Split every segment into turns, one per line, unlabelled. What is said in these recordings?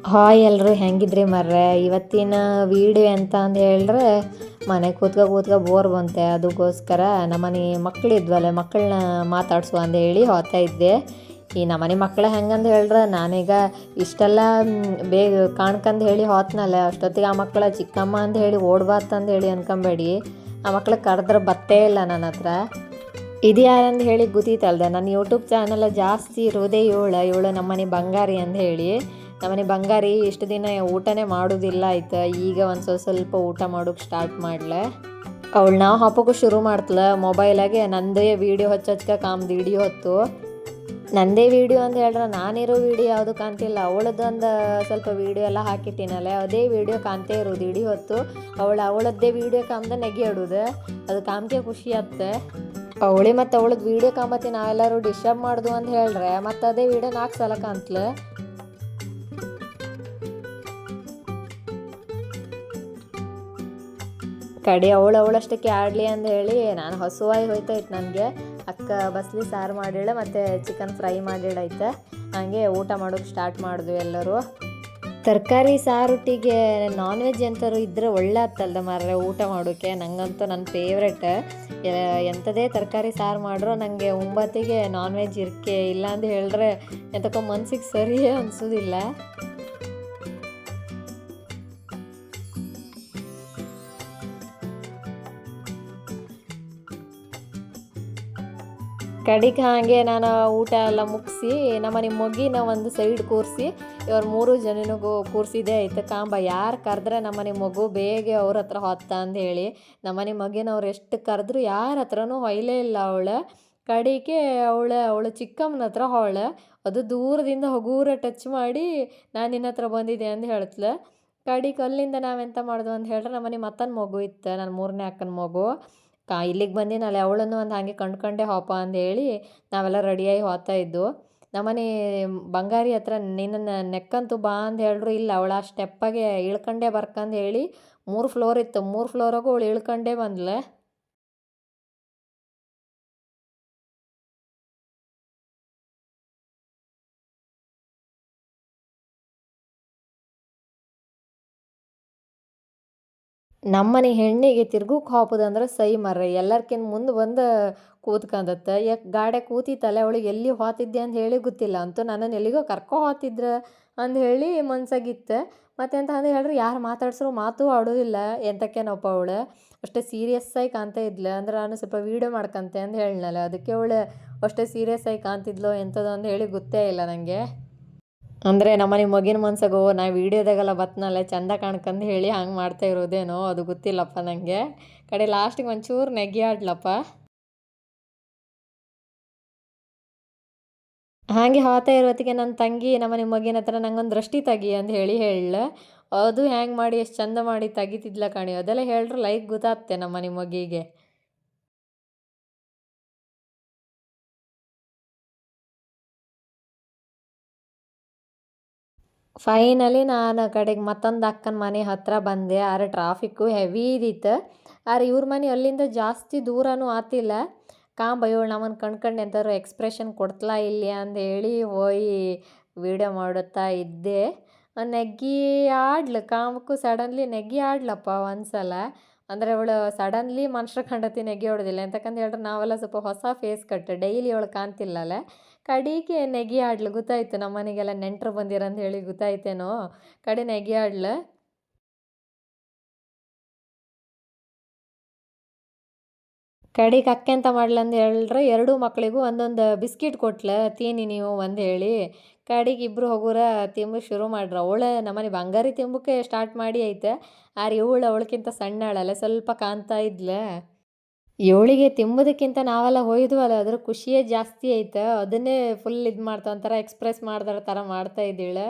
Hi ಎಲ್ರು ಹೆಂಗಿದ್ರಿ ಮರ್ರೆ. ಇವತ್ತಿನ ವೀಡಿಯೋ ಎಂತ ಅಂತ ಹೇಳಿದ್ರೆ ಮನೆ ಕೂತ್ಕೊ ಬೋರ್ ಬಂತೆ. ಅದಕ್ಕೋಸ್ಕರ ನಮ್ಮನೆ ಮಕ್ಕಳಿದ್ವಲ್ಲ, ಮಕ್ಕಳನ್ನ ಮಾತಾಡ್ಸುವ ಅಂತ ಹೇಳಿ ಹೋಗ್ತಾ ಇದ್ದೆ. ಈ ನಮ್ಮನೆ ಮಕ್ಕಳು ಹೆಂಗಂತ ಹೇಳಿದ್ರೆ ನಾನೀಗ ಇಷ್ಟೆಲ್ಲ ಬೇಗ ಕಾಣ್ಕಂದು ಹೇಳಿ ಹೋತ್ನಲ್ಲ, ಅಷ್ಟೊತ್ತಿಗೆ ಆ ಮಕ್ಕಳ ಚಿಕ್ಕಮ್ಮ ಅಂತ ಹೇಳಿ ಓಡ್ಬಾರ್ದಂತ ಹೇಳಿ ಅನ್ಕೊಂಬೇಡಿ. ಆ ಮಕ್ಳು ಕರೆದ್ರೆ ಬತ್ತೇ ಇಲ್ಲ ನನ್ನ ಹತ್ರ. ಇದು ಯಾರಂತ ಹೇಳಿ ಗೊತ್ತಿತ್ತಲ್ದೆ, ನನ್ನ ಯೂಟ್ಯೂಬ್ ಚಾನಲ್ ಜಾಸ್ತಿ ಇರೋದೇ ಇವಳು ನಮ್ಮನೆ ಬಂಗಾರಿ ಅಂತ ಹೇಳಿ. ನಮ್ಮನೆ ಬಂಗಾರಿ ಇಷ್ಟು ದಿನ ಊಟನೇ ಮಾಡೋದಿಲ್ಲ ಆಯ್ತು. ಈಗ ಒಂದು ಸ್ವಲ್ಪ ಊಟ ಮಾಡೋಕೆ ಸ್ಟಾರ್ಟ್ ಮಾಡ್ಲೆ. ಅವಳು ನಾವು ಹಪ್ಪಕ್ಕೂ ಶುರು ಮಾಡ್ತಲ ಮೊಬೈಲಾಗೆ ನಂದೇ ವೀಡಿಯೋ ಹಚ್ಚೋದ್ಕೆ ಕಾಮ್ದು ವಿಡಿಯೋ ಹೊತ್ತು. ನಂದೇ ವೀಡಿಯೋ ಅಂತ ಹೇಳಿದ್ರೆ ನಾನಿರೋ ವೀಡಿಯೋ ಯಾವುದು ಕಾಣ್ತಿಲ್ಲ. ಅವಳದ್ದೊಂದು ಸ್ವಲ್ಪ ವೀಡಿಯೋ ಎಲ್ಲ ಹಾಕಿಟ್ಟಿನಲ್ಲ, ಅದೇ ವೀಡಿಯೋ ಕಾಣ್ತೇ ಇರೋದು ಇಡೀ ಹೊತ್ತು. ಅವಳದ್ದೇ ವೀಡಿಯೋ ಕಾಮ್ದ ನೆಗೆ ಆಡೋದು, ಅದು ಕಾಮ್ಕೆ ಖುಷಿ ಆಗುತ್ತೆ. ಅವಳಿ ಮತ್ತು ಅವಳದ್ದು ವೀಡಿಯೋ ಕಾಮತಿ ನಾವೆಲ್ಲರೂ ಡಿಸ್ಟರ್ಬ್ ಮಾಡ್ದು ಅಂತ ಹೇಳ್ರೆ ಮತ್ತು ಅದೇ ವೀಡಿಯೋ 4 ಸಲ ಕಾಣ್ತಲೆ. ಕಡೆ ಅವಳಷ್ಟಕ್ಕೆ ಆಡಲಿ ಅಂತ ಹೇಳಿ ನಾನು ಹಸುವಾಗಿ ಹೋಯ್ತಾಯ್ತು ನನಗೆ. ಅಕ್ಕ ಬಸ್ಲಿ ಸಾರು ಮಾಡಿಳೆ ಮತ್ತು ಚಿಕನ್ ಫ್ರೈ ಮಾಡಿಳೈತೆ. ಹಾಗೆ ಊಟ ಮಾಡೋಕೆ ಸ್ಟಾರ್ಟ್ ಮಾಡಿದ್ವಿ ಎಲ್ಲರೂ. ತರಕಾರಿ ಸಾರೊಟ್ಟಿಗೆ ನಾನ್ ವೆಜ್ ಎಂಥರು ಇದ್ದರೆ ಒಳ್ಳೆ ಆಗ್ತಲ್ದ ಮಾರ್ರೆ ಊಟ ಮಾಡೋಕ್ಕೆ. ನನಗಂತೂ ನನ್ನ ಫೇವ್ರೆಟ್. ಎಂಥದೇ ತರಕಾರಿ ಸಾರು ಮಾಡ್ರೂ ನನಗೆ ಒಂಬತ್ತಿಗೆ ನಾನ್ ವೆಜ್ ಇರಕ್ಕೆ ಇಲ್ಲ ಅಂತ ಹೇಳಿದ್ರೆ ಎಂತಕ್ಕೋ ಮನ್ಸಿಗೆ ಸರಿಯೇ ಅನಿಸೋದಿಲ್ಲ. ಕಡಿಗೆ ಹಾಗೆ ನಾನು ಊಟ ಎಲ್ಲ ಮುಗಿಸಿ ನಮ್ಮನೆ ಮೊಗಿನ ಒಂದು ಸೈಡ್ ಕೂರಿಸಿ ಇವ್ರು 3 ಜನನಿಗೂ ಕೂರಿಸಿದೆ ಆಯ್ತು. ಕಾಂಬ ಯಾರು ಕರೆದ್ರೆ ನಮ್ಮನೆ ಮಗು ಬೇಗ ಅವ್ರ ಹತ್ರ ಹೊತ್ತ ಅಂತ ಹೇಳಿ ನಮ್ಮನೆ ಮಗಿನವ್ರು ಎಷ್ಟು ಕರೆದ್ರು ಯಾರ ಹತ್ರನೂ ಹೊಯ್ಲೇ ಇಲ್ಲ. ಕಡಿಗೆ ಅವಳು ಚಿಕ್ಕಮ್ಮನ ಹತ್ರ ಅದು ದೂರದಿಂದ ಹಗೂರ ಟಚ್ ಮಾಡಿ ನಾನು ನಿನ್ನ ಹತ್ರ ಬಂದಿದ್ದೆ ಅಂತ ಹೇಳ್ತಲೆ. ಕಡಿಗೆ ಅಲ್ಲಿಂದ ನಾವೆಂತ ಮಾಡಿದ್ವು ಅಂತ ಹೇಳಿದ್ರೆ ನಮ್ಮನೆ ಮತ್ತೊಂದು ಮಗು ಇತ್ತು, ನನ್ನ 3ನೇ ಅಕ್ಕನ ಮಗು. ಇಲ್ಲಿಗೆ ಬಂದಿನಲ್ಲ ಅವಳನ್ನು ಒಂದು ಹಾಗೆ ಕಂಡ್ಕೊಂಡೆ ಹೋಪ ಅಂದೇಳಿ ನಾವೆಲ್ಲ ರೆಡಿಯಾಗಿ ಹೋಗ್ತಾ ಇದ್ದು. ನಮ್ಮನೆ ಬಂಗಾರಿ ಹತ್ರ ನಿನ್ನನ್ನು ನೆಕ್ಕಂತೂ ಬಾ ಅಂತ ಹೇಳ್ರು ಇಲ್ಲ, ಅವಳು ಆ ಸ್ಟೆಪ್ಪಾಗೆ ಇಳ್ಕೊಂಡೇ ಬರ್ಕಂದು ಹೇಳಿ 3 ಫ್ಲೋರ್ ಇತ್ತು, 3 ಫ್ಲೋರಾಗೂ ಅವಳು ಇಳ್ಕೊಂಡೇ ಬಂದ್ಲೆ. ನಮ್ಮನೆ ಹೆಣ್ಣಿಗೆ ತಿರ್ಗುಕ್ಕೆ ಹಾಕೋದಂದ್ರೆ ಸೈ ಮರ್ರೆ ಎಲ್ಲರ್ಕಿಂತ ಮುಂದೆ ಬಂದು ಕೂತ್ಕೊಂಡತ್ತೆ. ಯಾಕೆ ಗಾಡೆ ಕೂತಿತ್ತಲ್ಲ, ಅವಳಿಗೆ ಎಲ್ಲಿ ಹೋತಿದ್ದೆ ಅಂತ ಹೇಳಿ ಗೊತ್ತಿಲ್ಲ. ಅಂತೂ ನನ್ನನ್ನು ಎಲ್ಲಿಗೋ ಕರ್ಕೊ ಹೋತಿದ್ರ ಅಂದು ಹೇಳಿ ಮನ್ಸಾಗಿತ್ತು. ಮತ್ತೆಂತ ಅಂದು ಹೇಳ್ರಿ ಯಾರು ಮಾತಾಡ್ಸ್ರು ಮಾತು ಆಡೋದಿಲ್ಲ. ಎಂತಕ್ಕೇನಪ್ಪ ಅವಳು ಅಷ್ಟೇ ಸೀರಿಯಸ್ಸಾಗಿ ಕಾಣ್ತಾ ಇದ್ಲು. ಅಂದ್ರೆ ನಾನು ಸ್ವಲ್ಪ ವೀಡಿಯೋ ಮಾಡ್ಕೊಂತೆ ಅಂತ ಹೇಳಿನಲ್ಲ, ಅದಕ್ಕೆ ಅವಳು ಅಷ್ಟೇ ಸೀರಿಯಸ್ಸಾಗಿ ಕಾಣ್ತಿದ್ಲು ಎಂಥದ್ದು ಅಂತ ಹೇಳಿ ಗೊತ್ತೇ ಇಲ್ಲ ನನಗೆ. ಅಂದರೆ ನಮ್ಮನೆ ಮಗಿನ ಮನ್ಸಾಗೋ ನಾ ವೀಡಿಯೋದಾಗೆಲ್ಲ ಬತ್ನಲ್ಲ ಚಂದ ಕಾಣ್ಕಂದು ಹೇಳಿ ಹಂಗೆ ಮಾಡ್ತಾ ಇರೋದೇನೋ ಅದು ಗೊತ್ತಿಲ್ಲಪ್ಪ ನನಗೆ. ಕಡೆ ಲಾಸ್ಟಿಗೆ ಒಂಚೂರು ನೆಗೆ ಆಡ್ಲಪ್ಪ. ಹಾಗೆ ಹೋಗ್ತಾ ಇರೋತ್ತಿಗೆ ನನ್ನ ತಂಗಿ ನಮ್ಮನೆ ಮಗಿನ ಹತ್ರ ನಂಗೊಂದು ದೃಷ್ಟಿ ತೆಗಿ ಅಂತ ಹೇಳ. ಅದು ಹ್ಯಾಂಗೆ ಮಾಡಿ ಎಷ್ಟು ಚಂದ ಮಾಡಿ ತೆಗಿತಿದ್ಲ ಕಣಿ. ಅದೆಲ್ಲ ಹೇಳ್ರೆ ಲೈಕ್ ಗೊತ್ತಾಗ್ತೆ ನಮ್ಮನೆ ಮಗಿಗೆ. ಫೈನಲಿ ನಾನು ಕಡೆಗೆ ಮತ್ತೊಂದು ಅಕ್ಕನ ಮನೆ ಹತ್ರ ಬಂದೆ. ಆದ್ರೆ ಟ್ರಾಫಿಕ್ಕು ಹೆವಿ ಇದ್ದಿತ್ತು. ಆದ್ರೆ ಇವ್ರ ಮನೆ ಅಲ್ಲಿಂದ ಜಾಸ್ತಿ ದೂರನೂ ಆತಿಲ್ಲ. ಕಾಂಬಯ್ಯೋಳು ನಮ್ಮನ್ನು ಕಂಡ್ಕಂಡು ಎಂಥವ್ರು ಎಕ್ಸ್ಪ್ರೆಷನ್ ಕೊಡ್ತಲಾ ಇಲ್ಲಿ ಅಂತ ಹೇಳಿ ಹೋಗಿ ವೀಡಿಯೋ ಮಾಡುತ್ತಾ ಇದ್ದೆ. ನೆಗ್ಗಿ ಆಡ್ಲು ಕಾಮಕ್ಕೂ ಸಡನ್ಲಿ ನೆಗ್ಗಿ ಆಡ್ಲಪ್ಪ ಒಂದು ಸಲ. ಅಂದರೆ ಅವಳು ಸಡನ್ಲಿ ಮನುಷ್ಯರ ಕಂಡತಿ ನೆಗೆ ಹೊಡೋದಿಲ್ಲ. ಎಂತಕ್ಕಂತ ಹೇಳಿದ್ರೆ ನಾವೆಲ್ಲ ಸ್ವಲ್ಪ ಹೊಸ ಫೇಸ್ ಕಟ್ ಡೈಲಿ ಅವಳು ಕಾಣ್ತಿಲ್ಲಲ್ಲ. ಕಡೆಗೆ ನೆಗೆ ಆಡ್ಲು ಗೊತ್ತಾಯ್ತು, ನಮ್ಮ ಮನೆಗೆಲ್ಲ ನೆಂಟರು ಬಂದಿರಂತ ಹೇಳಿ ಗೊತ್ತಾಯ್ತೇನೋ. ಕಡೆ ನೆಗೆ ಆಡ್ಲು. ಕಡೆಗೆ ಅಕ್ಕ ಎಂತ ಮಾಡ್ಲಂದು ಹೇಳಿದ್ರೆ 2 ಮಕ್ಕಳಿಗೂ ಒಂದೊಂದು ಬಿಸ್ಕಿಟ್ ಕೊಟ್ಲ, ತೀನಿ ನೀವು ಒಂದು ಹೇಳಿ. ಕಡೆಗೆ ಇಬ್ಬರು ಹೋಗೋರ ತಿಂಬು ಶುರು ಮಾಡ್ರು. ನಮ್ಮನೆ ಬಂಗಾರಿ ತಿಂಬಕ್ಕೆ ಸ್ಟಾರ್ಟ್ ಮಾಡಿ ಐತೆ. ಆದ್ರೆ ಅವಳಕ್ಕಿಂತ ಸಣ್ಣಳಲ್ಲ, ಸ್ವಲ್ಪ ಕಾಣ್ತಾ ಇದ್ಲೆ. ಇವಳಿಗೆ ತಿಂಬೋದಕ್ಕಿಂತ ನಾವೆಲ್ಲ ಹೋಯ್ದ್ವಲ್ಲ ಅದ್ರ ಖುಷಿಯೇ ಜಾಸ್ತಿ ಐತೆ. ಅದನ್ನೇ ಫುಲ್ ಇದು ಮಾಡ್ತಾ ಒಂಥರ ಎಕ್ಸ್ಪ್ರೆಸ್ ಮಾಡ್ದಾರ ಥರ ಮಾಡ್ತಾ ಇದ್ದೀಳೆ.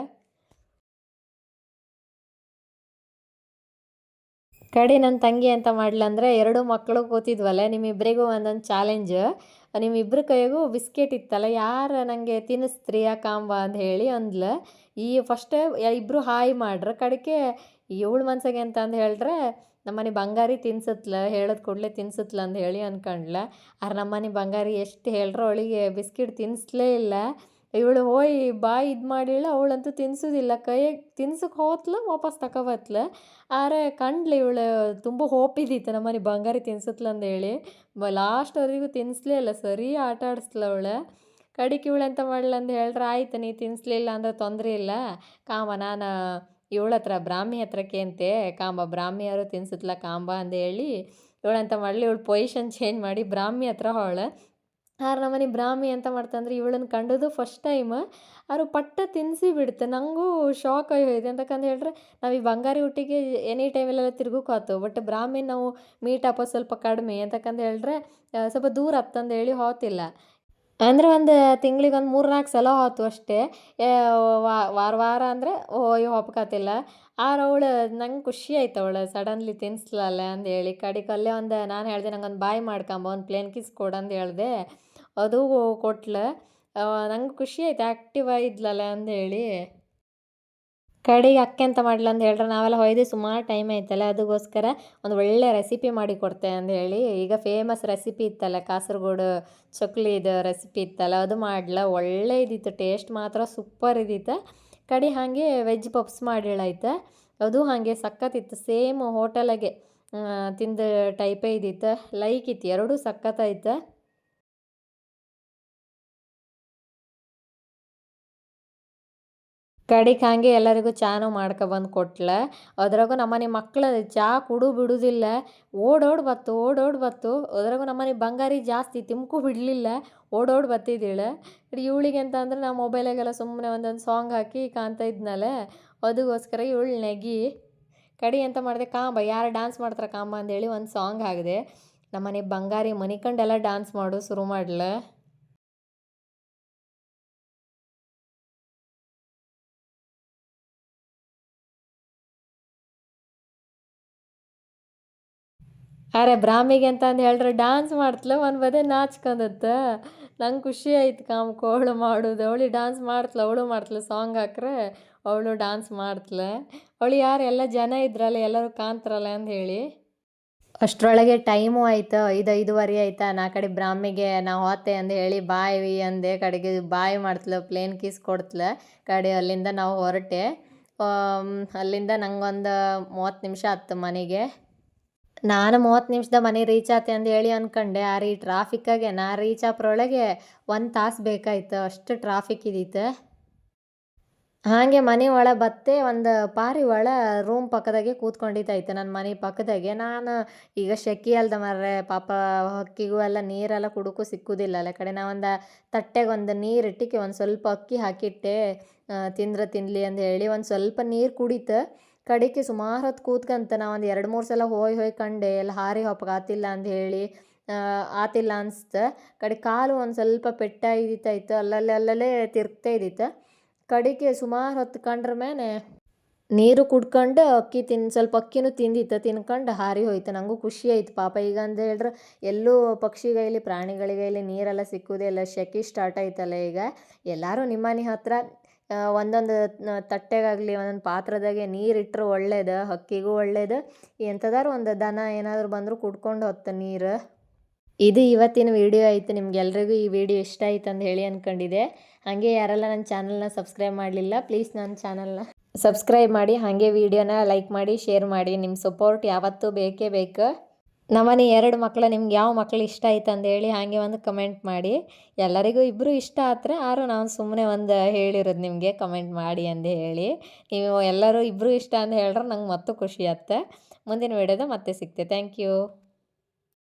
ಕಡೆ ನನ್ನ ತಂಗಿ ಅಂತ ಮಾಡ್ಲಂದ್ರೆ 2 ಮಕ್ಕಳು ಕೂತಿದ್ವಲ್ಲ, ನಿಮ್ಮಿಬ್ಬರಿಗೂ ಒಂದೊಂದು ಚಾಲೆಂಜ್. ನಿಮ್ಮಿಬ್ಬರ ಕೈಗೂ ಬಿಸ್ಕೆಟ್ ಇತ್ತಲ್ಲ, ಯಾರು ನನಗೆ ತಿನ್ನಿಸ್ತ್ರಿ ಆ ಕಾಂಬ ಅಂತ ಹೇಳಿ ಅಂದ್ಲು. ಈ ಫಸ್ಟ್ ಇಬ್ಬರು ಹಾಯ್ ಮಾಡ್ರೆ ಕಡೆಗೆ ಇವಳು ಮನ್ಸಾಗೆ ಅಂತ ಅಂದು ಹೇಳಿದ್ರೆ ನಮ್ಮನೆ ಬಂಗಾರಿ ತಿನ್ಸತ್ಲ, ಹೇಳೋದು ಕೂಡಲೇ ತಿನ್ಸತ್ಲ ಅಂತ ಹೇಳಿ ಅನ್ಕೊಂಡ್ಲ. ಆದ್ರೆ ನಮ್ಮನೆ ಬಂಗಾರಿ ಎಷ್ಟು ಹೇಳ್ರು ಅವಳಿಗೆ ಬಿಸ್ಕಿಟ್ ತಿನ್ನಿಸ್ಲೇ ಇಲ್ಲ. ಇವಳು ಹೋಯ್ ಬಾಯಿ ಇದು ಮಾಡಿಲ್ಲ, ಅವಳಂತೂ ತಿನ್ಸೋದಿಲ್ಲ, ಕೈಯಾಗ ತಿನ್ಸಕ್ಕೆ ಹೋತ್ಲ ವಾಪಸ್ ತಗೊಬತ್ಲ. ಆರೆ ಕಂಡ್ಲಿ ಇವಳು ತುಂಬ ಹೋಪ್ ಇದ್ದಿತ್ತು ನಮ್ಮನೆ ಬಂಗಾರಿ ತಿನ್ಸತ್ಲ ಅಂದೇಳಿ. ಲಾಸ್ಟ್ವರೆಗೂ ತಿನ್ನಿಸ್ಲೇ ಇಲ್ಲ, ಸರಿ ಆಟ ಆಡಿಸ್ಲ ಅವಳು. ಕಡಿಕೆ ಇವಳು ಎಂತ ಮಾಡಲ ಅಂತ ಹೇಳ್ರೆ, ಆಯ್ತು ನೀ ತಿನ್ನಿಸ್ಲಿಲ್ಲ ಅಂದ್ರೆ ತೊಂದರೆ ಇಲ್ಲ ಕಾಮ, ನಾನು ಇವಳ ಹತ್ರ ಬ್ರಾಹ್ಮಿ ಹತ್ರಕ್ಕೆ ಅಂತೆ ಕಾಂಬ ಬ್ರಾಹ್ಮಿಯವರು ತಿನ್ಸತ್ಲ ಕಾಂಬ ಅಂದು ಹೇಳಿ ಇವಳಂತ ಮಾಡಲಿ, ಇವಳು ಪೊಸಿಷನ್ ಚೇಂಜ್ ಮಾಡಿ ಬ್ರಾಹ್ಮಿ ಹತ್ರ ಅವಳು. ಆರು ನಮ್ಮನೆ ಬ್ರಾಹ್ಮಿ ಅಂತ ಮಾಡ್ತಂದ್ರೆ ಇವಳನ್ನು ಕಂಡದು ಫಸ್ಟ್ ಟೈಮ್. ಅವರು ಪಟ್ಟ ತಿನ್ನಿಸಿ ಬಿಡ್ತೆ. ನನಗೂ ಶಾಕ್ ಆಗಿ ಹೋಯ್ತು. ಅಂತಕ್ಕಂತ ಹೇಳಿದ್ರೆ ನಾವು ಈ ಬಂಗಾರಿ ಒಟ್ಟಿಗೆ ಎನಿ ಟೈಮಲ್ಲೆಲ್ಲ ತಿರ್ಗೋಕೆ ಆತು, ಬಟ್ ಬ್ರಾಹ್ಮಿ ನಾವು ಮೀಟ್ ಹಾಕೋ ಸ್ವಲ್ಪ ಕಡಿಮೆ. ಅಂತಕ್ಕಂತ ಹೇಳಿದ್ರೆ ಸ್ವಲ್ಪ ದೂರ ಹತ್ತಂದು ಹೇಳಿ ಹೋತಿಲ್ಲ. ಅಂದ್ರೆ ಒಂದು ತಿಂಗ್ಳಿಗೆ ಒಂದು 3-4 ಸಲ ಹೋತು ಅಷ್ಟೇ. ವಾರ ಅಂದರೆ ಹೋಯ್ ಹೋಗ್ಕತ್ತಿಲ್ಲ. ಆದ್ರೆ ಅವಳು ನಂಗೆ ಖುಷಿ ಆಯ್ತು, ಅವಳು ಸಡನ್ಲಿ ತಿನ್ನಿಸ್ಲಲ್ಲ ಅಂದೇಳಿ. ಕಡೆಗೆ ಒಂದು ನಾನು ಹೇಳಿದೆ ನಂಗೊಂದು ಬಾಯ್ ಮಾಡ್ಕೊಂಬ, ಒಂದು ಪ್ಲೇನ್ ಕಿಸ್ ಕೊಡು ಅಂತ ಹೇಳಿದೆ. ಅದು ಕೊಟ್ಲು. ನಂಗೆ ಖುಷಿ ಆಯ್ತು, ಆ್ಯಕ್ಟಿವ್ ಆಗಿದ್ಲಲ್ಲ ಅಂದೇಳಿ. ಕಡೆಗೆ ಅಕ್ಕೆ ಅಂತ ಮಾಡ್ಲ ಅಂತ ಹೇಳ್ರೆ, ನಾವೆಲ್ಲ ಹೊಯ್ದು ಸುಮಾರು ಟೈಮ್ ಆಯ್ತಲ್ಲ, ಅದಕ್ಕೋಸ್ಕರ ಒಂದು ಒಳ್ಳೆ ರೆಸಿಪಿ ಮಾಡಿ ಕೊಡ್ತೆ ಅಂತ ಹೇಳಿ. ಈಗ ಫೇಮಸ್ ರೆಸಿಪಿ ಇತ್ತಲ್ಲ, ಕಾಸರಗೋಡು ಚಕ್ಲಿದು ರೆಸಿಪಿ ಇತ್ತಲ್ಲ, ಅದು ಮಾಡ್ಲ. ಒಳ್ಳೆ ಇದ್ದಿತ್ತು, ಟೇಸ್ಟ್ ಮಾತ್ರ ಸೂಪರ್ ಇದ್ದಿತ್ತು. ಕಡೆ ಹಾಗೆ ವೆಜ್ ಪಪ್ಸ್ ಮಾಡಿಳಾಯ್ತು, ಅದು ಹಾಗೆ ಸಖತ್ತಿತ್ತು. ಸೇಮ್ ಹೋಟೆಲಾಗೆ ತಿಂದ ಟೈಪೇ ಇದ್ದಿತ್ತು, ಲೈಕ್ ಇತ್ತು, ಎರಡೂ ಸಖತ್ತಾಯ್ತು. ಕಡೆಗೆ ಹಾಗೆ ಎಲ್ಲರಿಗೂ ಚಾನು ಮಾಡ್ಕೊಬಂದು ಕೊಟ್ಲ. ಅದ್ರಾಗೂ ನಮ್ಮನೆ ಮಕ್ಳು ಚಹಾ ಬಿಡುವುದಿಲ್ಲ, ಓಡೋಡಿ ಬತ್ತು. ಅದ್ರಾಗೂ ನಮ್ಮನೆ ಬಂಗಾರಿ ಜಾಸ್ತಿ ತಿಮ್ಕು ಬಿಡಲಿಲ್ಲ, ಓಡೋಡಿ ಬತ್ತಿದ್ದೀಳೆ. ಇವಳಿಗೆ ಅಂತ ಅಂದ್ರೆ ನಾವು ಮೊಬೈಲಾಗೆಲ್ಲ ಸುಮ್ಮನೆ ಒಂದೊಂದು ಸಾಂಗ್ ಹಾಕಿ ಕಾಣ್ತಾ ಇದ್ನಲ್ಲ, ಅದಕ್ಕೋಸ್ಕರ ಇವಳು ನೆಗಿ. ಕಡೆ ಎಂತ ಮಾಡಿದೆ, ಕಾಂಬ ಯಾರು ಡ್ಯಾನ್ಸ್ ಮಾಡ್ತಾರೆ ಕಾಂಬ ಅಂದೇಳಿ ಒಂದು ಸಾಂಗ್ ಹಾಕಿದೆ. ನಮ್ಮನೆ ಬಂಗಾರಿ ಮನಿಕಂಡೆಲ್ಲ ಡ್ಯಾನ್ಸ್ ಮಾಡು ಶುರು ಮಾಡ್ಲ. ಅರೆ ಬ್ರಾಹ್ಮಿಗೆ ಅಂತ ಅಂದು ಹೇಳ್ರೆ ಡ್ಯಾನ್ಸ್ ಮಾಡ್ತಲ, ಒಂದು ಬದೇ ನಾಚ್ಕೊಂಡತ್ತ. ನಂಗೆ ಖುಷಿ ಆಯ್ತು ಕಾಮ್ಕ ಅವಳು ಮಾಡೋದು. ಅವಳು ಡ್ಯಾನ್ಸ್ ಮಾಡ್ತಲ, ಅವಳು ಮಾಡ್ತಲ, ಸಾಂಗ್ ಹಾಕ್ರೆ ಅವಳು ಡ್ಯಾನ್ಸ್ ಮಾಡ್ತಲ. ಅವಳು ಯಾರು ಎಲ್ಲ ಜನ ಇದ್ರಲ್ಲ, ಎಲ್ಲರೂ ಕಾಣ್ತಾರಲ್ಲ ಅಂತ ಹೇಳಿ. ಅಷ್ಟರೊಳಗೆ ಟೈಮು ಆಯ್ತು, 5:05 ಆಯ್ತಾ. ನಾ ಕಡೆ ಬ್ರಾಹ್ಮಿಗೆ ನಾವು ಹೋತೆ ಅಂದು ಹೇಳಿ ಬಾಯ್ ಅಂದೆ. ಕಡೆಗೆ ಬಾಯ್ ಮಾಡ್ತಲ, ಪ್ಲೇನ್ ಕಿಸ್ ಕೊಡ್ತಲ. ಕಡೆ ಅಲ್ಲಿಂದ ನಾವು ಹೊರಟೆ. ಅಲ್ಲಿಂದ ನಂಗೊಂದು 30 ನಿಮಿಷ ಆಯ್ತು ಮನೆಗೆ. ನಾನು 30 ನಿಮಿಷದ ಮನೆ ರೀಚ್ ಆತೆ ಅಂತ ಹೇಳಿ ಅನ್ಕೊಂಡೆ. ಆ ಟ್ರಾಫಿಕ್ಕಾಗೆ ನಾ ರೀಚ್ ಆಪ್ರೊಳಗೆ 1 ತಾಸು ಬೇಕಾಯ್ತು, ಅಷ್ಟು ಟ್ರಾಫಿಕ್ ಇದ್ದಿತ್ತು. ಹಾಗೆ ಮನೆ ಒಳ ಬತ್ತೆ, ಒಂದು ಪಾರಿ ಒಳ ರೂಮ್ ಪಕ್ಕದಾಗೆ ಕೂತ್ಕೊಂಡಿದ್ದಾಯ್ತು, ನನ್ನ ಮನೆ ಪಕ್ಕದಾಗೆ. ನಾನು ಈಗ ಶೆಕೆ ಅಲ್ದ ಮರ್ರೆ ಪಾಪ, ಹಕ್ಕಿಗೂ ಎಲ್ಲ ನೀರೆಲ್ಲ ಕುಡುಕು ಸಿಕ್ಕುದಿಲ್ಲ ಕಡೆ. ನಾ ಒಂದು ತಟ್ಟೆಗೆ ಒಂದು ನೀರು ಇಟ್ಟಿಕ್ಕೆ ಒಂದು ಸ್ವಲ್ಪ ಅಕ್ಕಿ ಹಾಕಿಟ್ಟೆ, ತಿನ್ನಲಿ ಅಂತ ಹೇಳಿ. ಒಂದು ಸ್ವಲ್ಪ ನೀರು ಕುಡಿತು. ಕಡೆಗೆ ಸುಮಾರು ಹೊತ್ತು ಕೂತ್ಕಂತ ನಾ ಒಂದು 2-3 ಸಲ ಹೋಯ್ ಕಂಡೆ, ಎಲ್ಲ ಹಾರಿ ಹೊಪ್ಪಗೆ ಆತಿಲ್ಲ ಅಂತ ಹೇಳಿ. ಆತಿಲ್ಲ ಅನ್ಸ್ತು. ಕಡೆ ಕಾಲು ಒಂದು ಸ್ವಲ್ಪ ಪೆಟ್ಟ ಇದ್ದಿತ್ತಾಯ್ತು, ಅಲ್ಲಲ್ಲೇ ತಿರ್ಗ್ತಾ ಇದ್ದಿತ್ತು. ಕಡೆಗೆ ಸುಮಾರು ಹೊತ್ತು ಕಂಡ್ರ ಮೇಲೆ ನೀರು ಕುಡ್ಕೊಂಡು ಸ್ವಲ್ಪ ಅಕ್ಕಿನೂ ತಿಂದಿತ್ತು, ತಿನ್ಕೊಂಡು ಹಾರಿ ಹೋಯ್ತು. ನನಗೂ ಖುಷಿ ಆಯ್ತು ಪಾಪ. ಈಗ ಅಂತ ಹೇಳಿದ್ರೆ ಎಲ್ಲೂ ಪಕ್ಷಿಗೈಲಿ ಪ್ರಾಣಿಗಳಿಗೈಲಿ ನೀರೆಲ್ಲ ಸಿಕ್ಕುವುದೇ ಇಲ್ಲ, ಸೆಕೆ ಸ್ಟಾರ್ಟ್ ಆಯ್ತಲ್ಲ ಈಗ. ಎಲ್ಲರೂ ನಿಮ್ಮನೆ ಹತ್ರ ಒಂದೊಂದು ತಟ್ಟೆಗಾಗಲಿ ಒಂದೊಂದು ಪಾತ್ರದಾಗೆ ನೀರಿಟ್ಟರು ಒಳ್ಳೇದು, ಹಕ್ಕಿಗೂ ಒಳ್ಳೇದು. ಎಂಥದಾರು ಒಂದು ದನ ಏನಾದರೂ ಬಂದರೂ ಕುಡ್ಕೊಂಡು ಹೋಗ್ತ ನೀರು. ಇದು ಇವತ್ತಿನ ವಿಡಿಯೋ ಆಯಿತು. ನಿಮ್ಗೆಲ್ರಿಗೂ ಈ ವಿಡಿಯೋ ಇಷ್ಟ ಆಯ್ತು ಅಂತ ಹೇಳಿ ಅಂದ್ಕೊಂಡಿದ್ದೆ. ಹಾಗೆ ಯಾರೆಲ್ಲ ನನ್ನ ಚಾನಲ್ನ ಸಬ್ಸ್ಕ್ರೈಬ್ ಮಾಡಲಿಲ್ಲ, ಪ್ಲೀಸ್ ನನ್ನ ಚಾನಲ್ನ ಸಬ್ಸ್ಕ್ರೈಬ್ ಮಾಡಿ, ಹಾಗೆ ವಿಡಿಯೋನ ಲೈಕ್ ಮಾಡಿ, ಶೇರ್ ಮಾಡಿ. ನಿಮ್ಮ ಸಪೋರ್ಟ್ ಯಾವತ್ತೂ ಬೇಕೇ ಬೇಕು. ನಮ್ಮನೆ 2 ಮಕ್ಕಳು, ನಿಮ್ಗೆ ಯಾವ ಮಕ್ಕಳು ಇಷ್ಟ ಆಯ್ತು ಅಂದೇಳಿ ಹಾಗೆ ಒಂದು ಕಮೆಂಟ್ ಮಾಡಿ. ಎಲ್ಲರಿಗೂ ಇಬ್ಬರು ಇಷ್ಟ ಆದರೆ ನಾನು ಸುಮ್ಮನೆ ಒಂದು ಹೇಳಿರೋದು ನಿಮಗೆ ಕಮೆಂಟ್ ಮಾಡಿ ಅಂದು ಹೇಳಿ. ನೀವು ಎಲ್ಲರೂ ಇಬ್ಬರು ಇಷ್ಟ ಅಂತ ಹೇಳಿದ್ರೆ ನಂಗೆ ಮತ್ತೂ ಖುಷಿ ಆಗುತ್ತೆ. ಮುಂದಿನ ವಿಡಿಯೋದ ಮತ್ತೆ ಸಿಗ್ತೆ. Thank you.